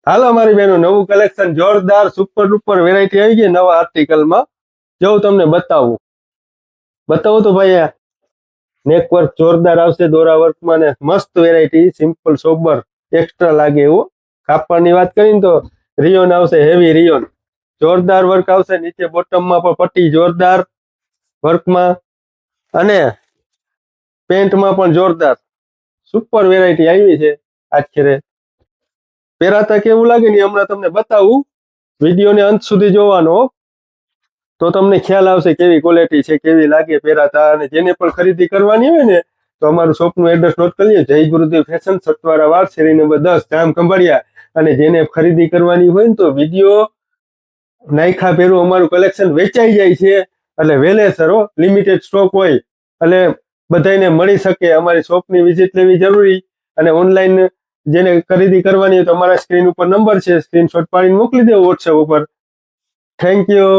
હાલો મારી બહેનો, નવું કલેક્શન જોરદાર સુપર ડુપર વેરાયટી આવી ગઈ નવા આર્ટિકલમાં. જો તમને બતાવું તો ભાઈ, આ નેક વર્ક જોરદાર આવશે, દોરા વર્કમાં ને મસ્ત વેરાયટી, સિમ્પલ સોબર એક્સ્ટ્રા લાગે એવું. કાપડની વાત કરીને તો રિયોન આવશે, હેવી રિયોન, જોરદાર વર્ક આવશે. નીચે બોટમમાં પણ પટ્ટી જોરદાર વર્કમાં, અને પેન્ટમાં પણ જોરદાર સુપર વેરાયટી આવી છે. આખરે પહેરાતા કેવું લાગે ને હમણાં તમને બતાવું, વિડીયોને અંત સુધી જોવાનો તો તમને ખ્યાલ આવશે કેવી ક્વોલિટી છે, કેવી લાગે પહેરાતા. અને જેને પણ ખરીદી કરવાની હોય ને તો અમારું શોપનું એડ્રેસ નોટ કરી લો, જય ગુરુદેવ ફેશન, સતવારા વાડ, શેરી નંબર 10, ગામ ખંભાળિયા. અને જેને ખરીદી કરવાની હોય ને તો વિડીયો નાયખા પહેરું અમારું કલેક્શન વેચાઈ જાય છે, એટલે વેલેસર લિમિટેડ સ્ટોક હોય એટલે બધાને મળી શકે. અમારી શોપની વિઝિટ લેવી જરૂરી. અને ઓનલાઈન જેને ખરીદી કરવાની હોય તો અમારા સ્ક્રીન ઉપર નંબર છે, સ્ક્રીનશોટ પાડીને મોકલી દેવો વોટ્સએપ ઉપર. Thank you.